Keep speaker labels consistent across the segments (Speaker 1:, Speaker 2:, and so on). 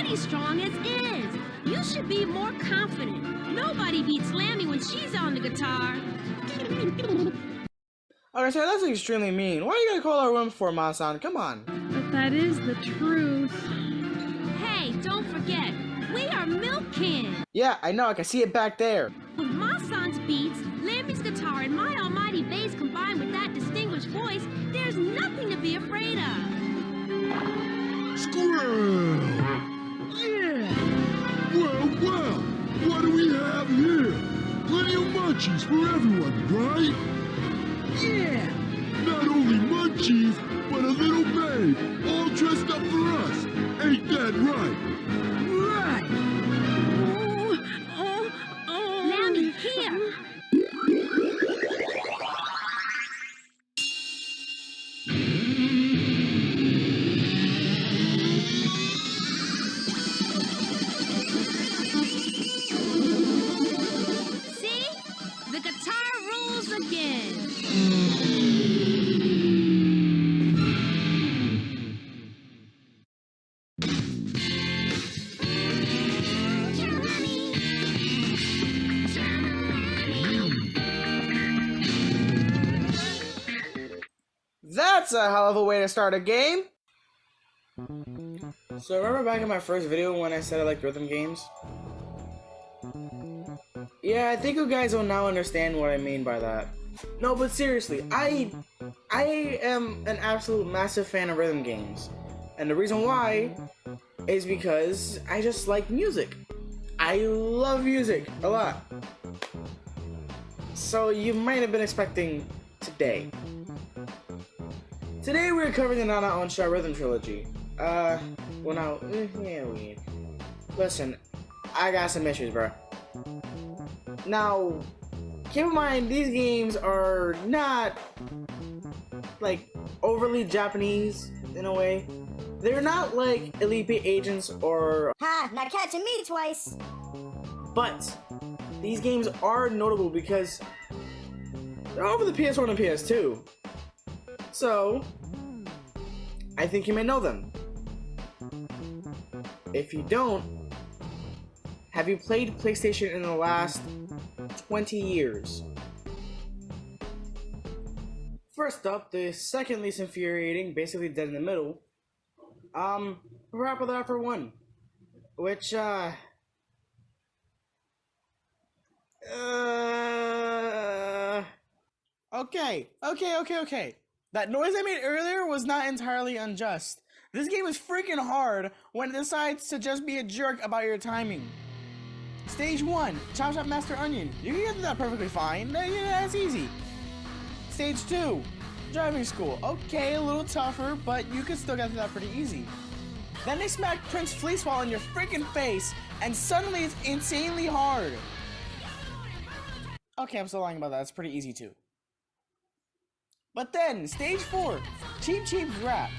Speaker 1: pretty strong as is. You should be more confident. Nobody beats Lammy when she's on the guitar.
Speaker 2: Okay, so that's extremely mean. Why are you gonna call our room for, Ma-san? Come on.
Speaker 3: But that is the truth.
Speaker 1: Hey, don't forget, we are milk cans.
Speaker 2: Yeah, I know. I can see it back there.
Speaker 1: With Ma-san's beats, Lammy's guitar, and my almighty bass combined with that distinguished voice, there's nothing to be afraid of.
Speaker 4: Squirrel! Yeah! Well, what do we have here? Plenty of munchies for everyone, right? Yeah! Not only munchies, but a little babe, all dressed up for us. Ain't that right? Right!
Speaker 1: Lammy, here! See? The guitar rules again.
Speaker 2: That's a hell of a way to start a game. So remember back in my first video when I said I like rhythm games? Yeah, I think you guys will now understand what I mean by that. No, but seriously, I am an absolute massive fan of rhythm games. And the reason why is because I just like music. I love music a lot. So you might have been expecting today. Today we're covering the Nana Onsha Rhythm Trilogy. Listen, I got some issues, bro. Now, keep in mind, these games are not, like, overly Japanese, in a way. They're not like Elite Eight Agents or...
Speaker 5: Ha! Not catching me twice!
Speaker 2: But, these games are notable because they're over the PS1 and PS2. So, I think you may know them. If you don't, have you played PlayStation in the last 20 years? First up, the second least infuriating, basically dead in the middle, PaRappa 1, which, Okay. That noise I made earlier was not entirely unjust. This game is freaking hard when it decides to just be a jerk about your timing. Stage 1, Chop Chop Master Onion. You can get to that perfectly fine. That's easy. Stage 2, Driving School. Okay, a little tougher, but you can still get to that pretty easy. Then they smack Prince Fleeceball in your freaking face, and suddenly it's insanely hard. Okay, I'm still lying about that. It's pretty easy too. But then, stage 4, Cheap Rap.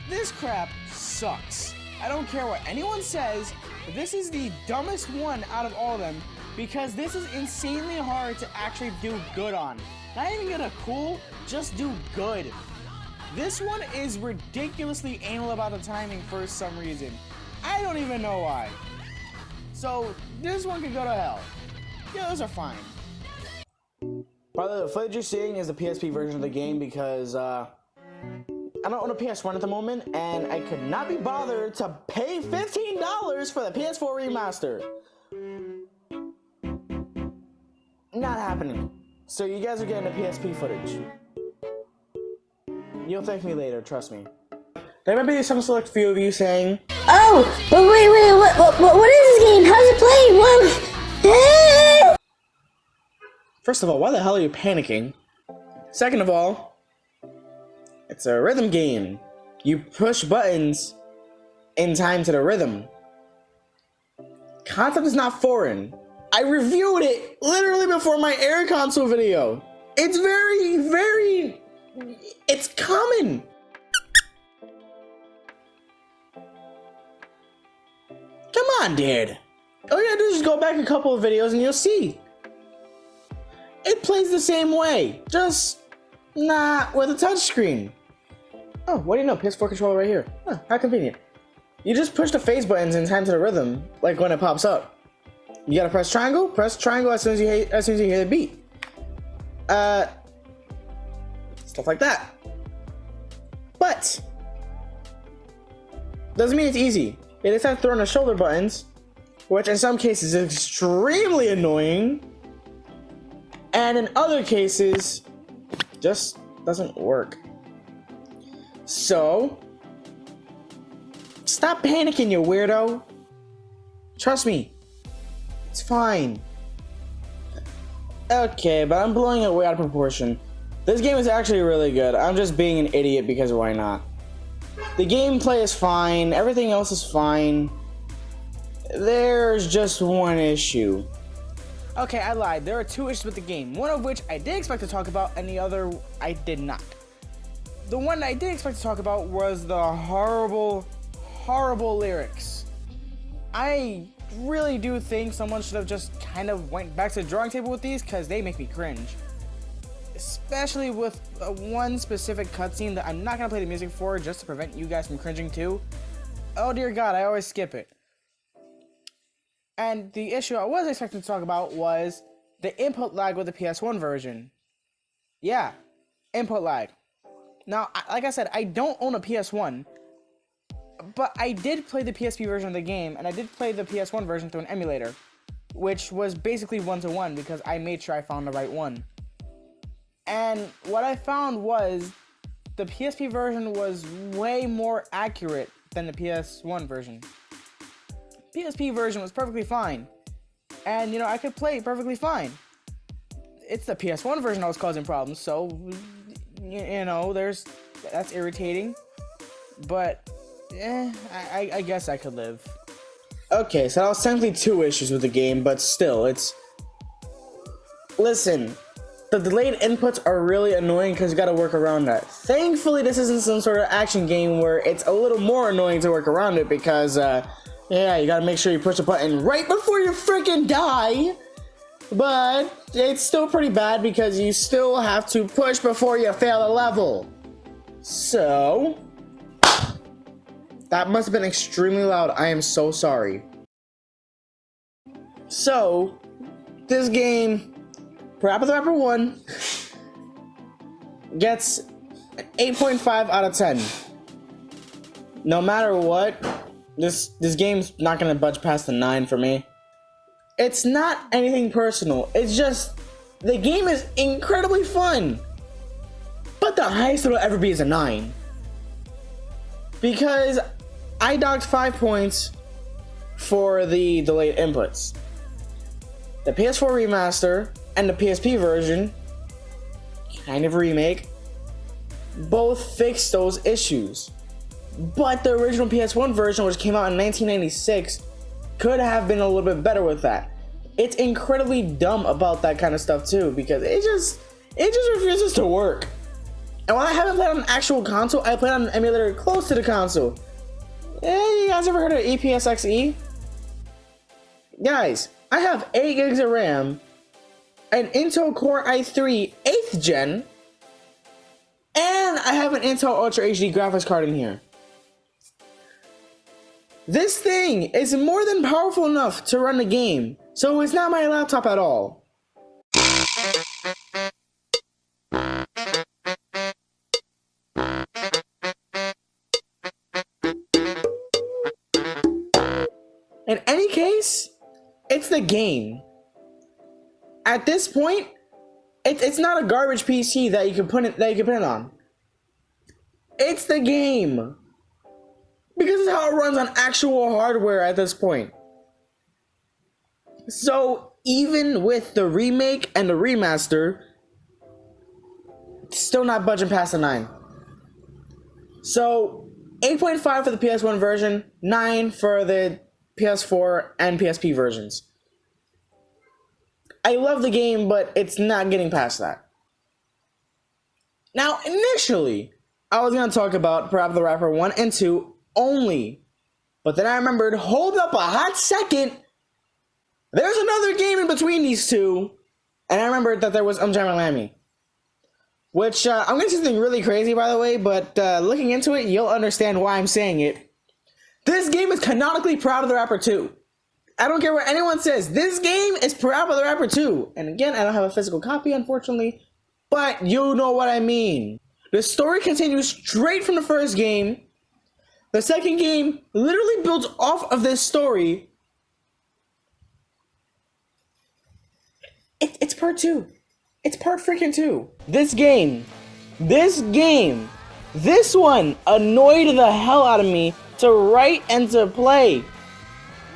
Speaker 2: This crap sucks. I don't care what anyone says, but this is the dumbest one out of all of them because this is insanely hard to actually do good on. Not even get a cool, just do good. This one is ridiculously anal about the timing for some reason. I don't even know why. So, this one could go to hell. Yeah, those are fine. By the way, the footage you're seeing is the PSP version of the game because, I don't own a PS1 at the moment, and I could not be bothered to pay $15 for the PS4 remaster. Not happening. So you guys are getting the PSP footage. You'll thank me later, trust me. There might be some select few of you saying,
Speaker 5: Oh! But wait, what is this game? How's it played? What?
Speaker 2: first of all, why the hell are you panicking? Second of all, it's a rhythm game. You push buttons in time to the rhythm. Concept is not foreign. I reviewed it literally before my Air Console video. It's it's common. Come on, dude. All you gotta do is just go back a couple of videos and you'll see. It plays the same way, just not with a touchscreen. Oh, what do you know? PS4 controller right here. Huh, how convenient. you just push the phase buttons in time to the rhythm, like when it pops up. You gotta press triangle as soon as you hear the beat. Stuff like that. But doesn't mean it's easy. It is time to throw in the shoulder buttons, which in some cases is extremely annoying, and in other cases just doesn't work. So stop panicking, you weirdo. Trust me, it's fine. Okay, but I'm blowing it way out of proportion. This game is actually really good. I'm just being an idiot because why not? The gameplay is fine, everything else is fine. There's just one issue. Okay, I lied. There are two issues with the game, one of which I did expect to talk about and the other I did not. The one I did expect to talk about was the horrible lyrics. I really do think someone should have just kind of went back to the drawing table with these because they make me cringe. Especially with one specific cutscene that I'm not going to play the music for just to prevent you guys from cringing too. Oh dear God, I always skip it. And the issue I was expecting to talk about was the input lag with the PS1 version. Yeah, input lag. Now, like I said, I don't own a PS1, but I did play the PSP version of the game, and I did play the PS1 version through an emulator, which was basically one-to-one because I made sure I found the right one. And what I found was the PSP version was way more accurate than the PS1 version. PSP version was perfectly fine, and you know, I could play it perfectly fine. It's the PS1 version that was causing problems, so you know, that's irritating, but I guess I could live. Okay, so that was technically two issues with the game, but still, listen, the delayed inputs are really annoying because you gotta work around that. Thankfully, this isn't some sort of action game where it's a little more annoying to work around it because, yeah, you gotta make sure you push the button right before you freaking die. But it's still pretty bad because you still have to push before you fail a level. So that must have been extremely loud. I am so sorry. So this game, PaRappa 1, gets an 8.5 out of 10. No matter what, this game's not gonna budge past the 9 for me. It's not anything personal. It's just the game is incredibly fun. But the highest it'll ever be is a 9. Because I docked 5 points for the delayed inputs. The PS4 remaster and the PSP version, kind of remake, both fixed those issues. But the original PS1 version, which came out in 1996, could have been a little bit better with that. It's incredibly dumb about that kind of stuff too, because it just refuses to work. And while I haven't played on an actual console, I played on an emulator close to the console. You guys ever heard of EPSXE? Guys, I have 8 gigs of RAM, an Intel Core i3 8th gen, and I have an Intel Ultra HD graphics card in here. This thing is more than powerful enough to run the game, so it's not my laptop at all. In any case, it's the game. At this point, it's not a garbage PC that you can put it on. It's the game. Because it's how it runs on actual hardware at this point. So even with the remake and the remaster, it's still not budging past the 9. So 8.5 for the PS1 version, 9 for the PS4 and PSP versions. I love the game, but it's not getting past that. Now, initially, I was going to talk about PaRappa 1 and 2 only, but then I remembered, hold up a hot second, there's another game in between these two, and I remembered that there was Lammy, which I'm going to say something really crazy, by the way, but looking into it, you'll understand why I'm saying it. This game is canonically PaRappa the Rapper 2. I don't care what anyone says. This game is PaRappa the Rapper 2. And again, I don't have a physical copy, unfortunately. But you know what I mean. The story continues straight from the first game. The second game literally builds off of this story. It's part 2. It's part freaking 2. This one annoyed the hell out of me to write and to play.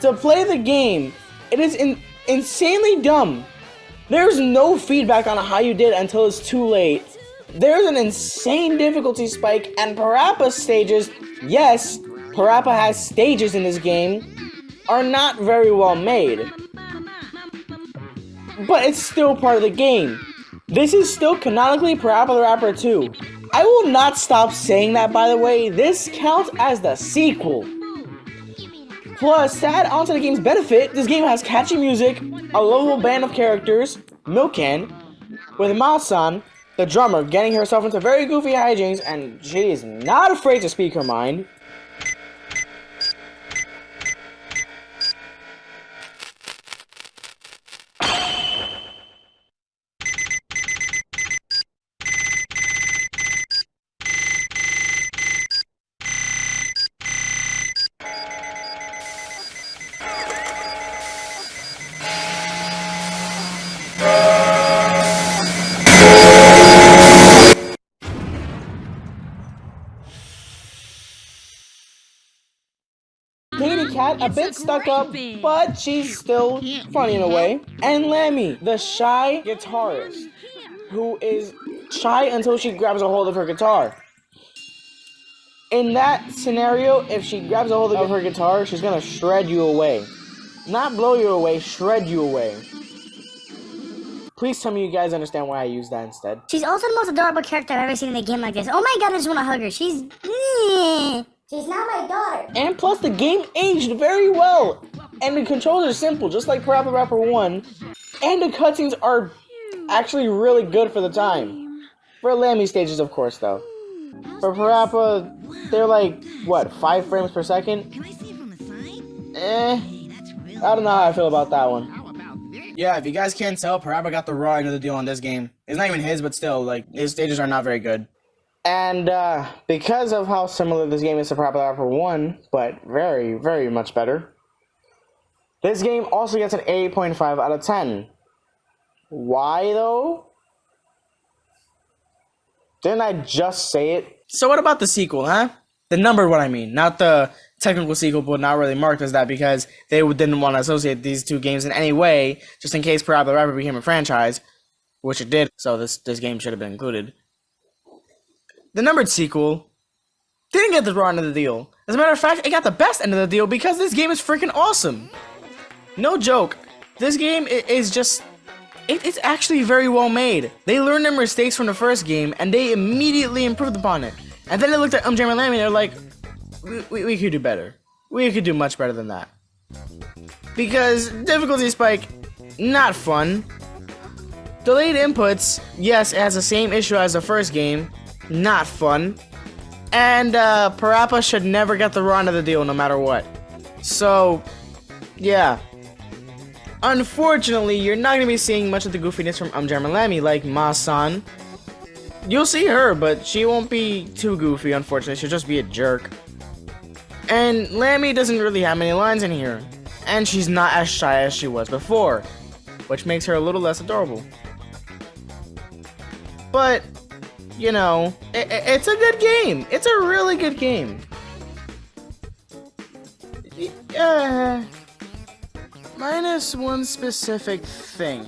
Speaker 2: To play the game, it is insanely dumb. There's no feedback on how you did until it's too late. There's an insane difficulty spike, and PaRappa stages, yes, PaRappa has stages in this game, are not very well made. But it's still part of the game. This is still canonically PaRappa the Rapper 2. I will not stop saying that, by the way. This counts as the sequel. Plus, to add on to the game's benefit, this game has catchy music, a lovable band of characters, Milk Can, with Ma-san, the drummer, getting herself into very goofy hijinks, and she is not afraid to speak her mind. Katie Cat, a bit stuck up, but she's still funny in a way. And Lammy, the shy guitarist, who is shy until she grabs a hold of her guitar. In that scenario, if she grabs a hold of her guitar, she's gonna shred you away. Not blow you away, shred you away. Please tell me you guys understand why I use that instead.
Speaker 5: She's also the most adorable character I've ever seen in a game like this. Oh my god, I just want to hug her. She's not my daughter.
Speaker 2: And plus, the game aged very well. And the controls are simple, just like PaRappa the Rapper 1. And the cutscenes are actually really good for the time. For Lammy stages, of course, though. For PaRappa, they're like, what, 5 frames per second?
Speaker 6: Can I see it from the side?
Speaker 2: I
Speaker 6: That's really
Speaker 2: don't know how I feel about that one.
Speaker 6: How about this?
Speaker 2: Yeah, if you guys can't tell, PaRappa got the raw end of the deal on this game. It's not even his, but still, like, his stages are not very good. And because of how similar this game is to PaRappa the Rapper 1, but very, very much better, this game also gets an 8.5 out of 10. Why, though? Didn't I just say it? So what about the sequel, huh? The numbered one, I mean. Not the technical sequel, but not really marked as that because they didn't want to associate these two games in any way, just in case PaRappa the Rapper became a franchise, which it did, so this game should have been included. The numbered sequel didn't get the raw end of the deal. As a matter of fact, it got the best end of the deal because this game is freaking awesome. No joke. This game is just... It's actually very well made. They learned their mistakes from the first game, and they immediately improved upon it. And then they looked at Jam and Lammy, and they're like, we could do better. We could do much better than that. Because difficulty spike, not fun. Delayed inputs, yes, it has the same issue as the first game. Not fun. And PaRappa should never get the raw end of the deal no matter what. So, yeah. Unfortunately, you're not going to be seeing much of the goofiness from Jam and Lammy like Ma-san. You'll see her, but she won't be too goofy, unfortunately. She'll just be a jerk. And Lammy doesn't really have many lines in here. And she's not as shy as she was before, which makes her a little less adorable. But... you know, it's a good game. It's a really good game. Minus one specific thing.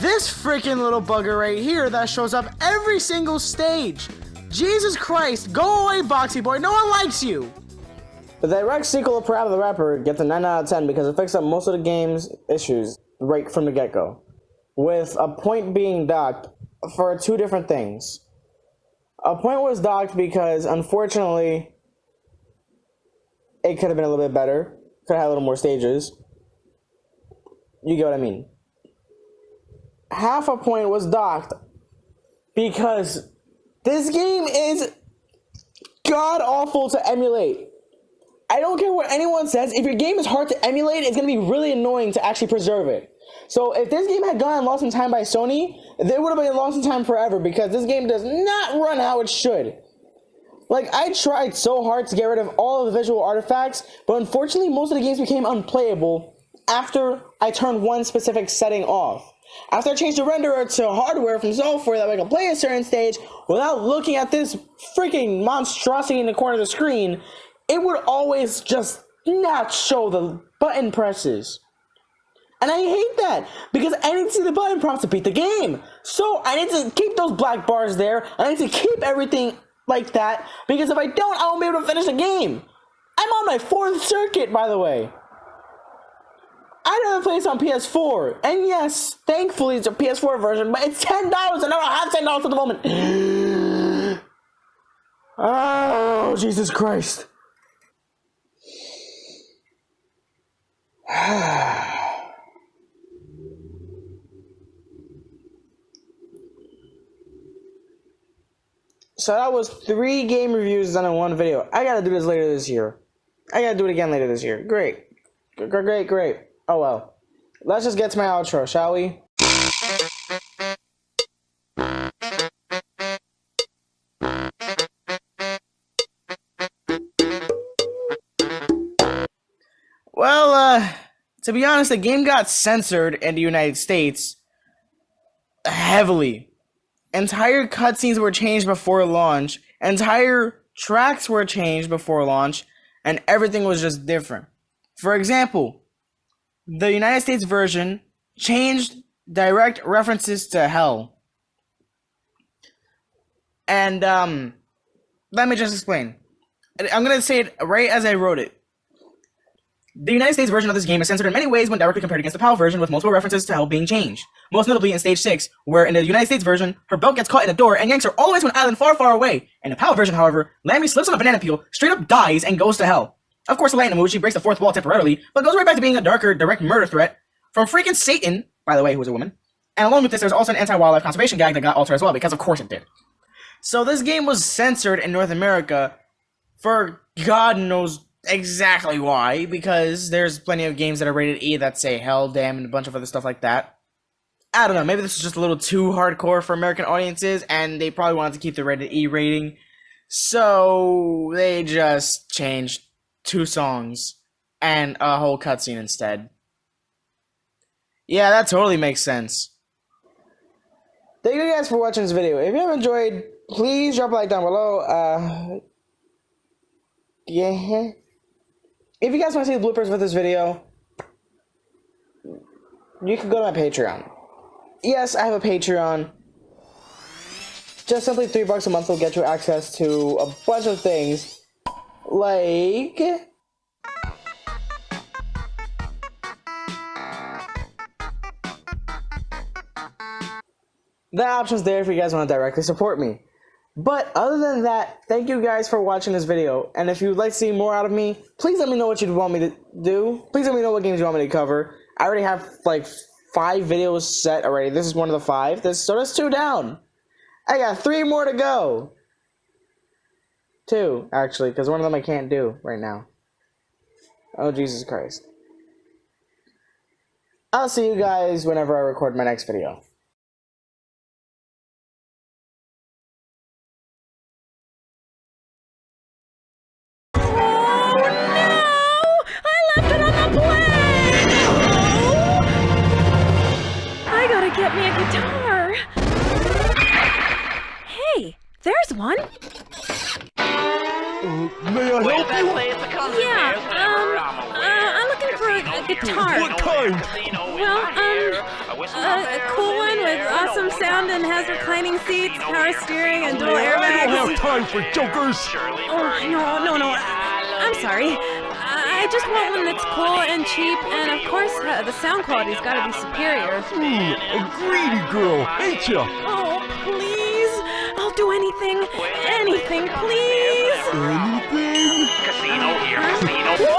Speaker 2: This freaking little bugger right here that shows up every single stage. Jesus Christ, go away, Boxy Boy. No one likes you. The direct sequel of PaRappa the Rapper gets a 9 out of 10 because it fixed up most of the game's issues right from the get-go. With a point being docked for 2 different things. A point was docked because, unfortunately, it could have been a little bit better. Could have had a little more stages. You get what I mean. Half a point was docked because this game is god-awful to emulate. I don't care what anyone says. If your game is hard to emulate, it's going to be really annoying to actually preserve it. So if this game had gotten lost in time by Sony, they would have been lost in time forever because this game does not run how it should. Like, I tried so hard to get rid of all of the visual artifacts, but unfortunately most of the games became unplayable after I turned one specific setting off. After I changed the renderer to hardware from software that I can play a certain stage without looking at this freaking monstrosity in the corner of the screen, it would always just not show the button presses. And I hate that, because I need to see the button prompts to beat the game. So I need to keep those black bars there. I need to keep everything like that, because if I don't, I won't be able to finish the game. I'm on my 4th circuit, by the way. I never played this on PS4. And yes, thankfully it's a PS4 version, but it's $10 and I don't have $10 at the moment. Oh, Jesus Christ. So that was 3 game reviews done in one video. I gotta do this later this year. I gotta do it again later this year. Great. Great. Oh well. Let's just get to my outro, shall we? Well, to be honest, the game got censored in the United States heavily. Entire cutscenes were changed before launch, entire tracks were changed before launch, and everything was just different. For example, the United States version changed direct references to hell. And, let me just explain. I'm gonna say it right as I wrote it. The United States version of this game is censored in many ways when directly compared against the PAL version, with multiple references to hell being changed. Most notably in Stage 6, where in the United States version, her belt gets caught in a door and yanks her all the way to an island far, far away. In the PAL version, however, Lammy slips on a banana peel, straight up dies, and goes to hell. Of course, later in the movie, she breaks the 4th wall temporarily, but goes right back to being a darker, direct murder threat from freaking Satan, by the way, who was a woman. And along with this, there's also an anti-wildlife conservation gag that got altered as well, because of course it did. So this game was censored in North America for God knows exactly why, because there's plenty of games that are rated E that say hell, damn, and a bunch of other stuff like that. I don't know, maybe this is just a little too hardcore for American audiences, and they probably wanted to keep the rated E rating, so they just changed 2 songs and a whole cutscene instead. Yeah, that totally makes sense. Thank you guys for watching this video. If you have enjoyed, please drop a like down below. Yeah. If you guys want to see the bloopers for this video, you can go to my Patreon. Yes, I have a Patreon. Just simply $3 a month will get you access to a bunch of things, like the option's there if you guys want to directly support me. But other than that, thank you guys for watching this video, and if you'd like to see more out of me, please let me know what you'd want me to do. Please let me know what games you want me to cover. I already have like 5 videos set already. This is one of the 5. So that's 2 down. I got 3 more to go. 2, actually, because one of them I can't do right now. Oh, Jesus Christ. I'll see you guys whenever I record my next video.
Speaker 1: Get me a guitar. Hey, there's one.
Speaker 4: May I help you?
Speaker 1: Yeah, I'm looking for a guitar.
Speaker 4: What kind?
Speaker 1: Well, a cool one with awesome sound and has reclining seats, power steering, and dual
Speaker 4: I don't
Speaker 1: airbags.
Speaker 4: have time for jokers.
Speaker 1: Oh, no. I'm sorry. I just want one that's cool and cheap, and of course, the sound quality's gotta be superior.
Speaker 4: A greedy girl, ain't ya?
Speaker 1: Oh, please. I'll do anything, please.
Speaker 4: Anything?
Speaker 7: Casino here, casino.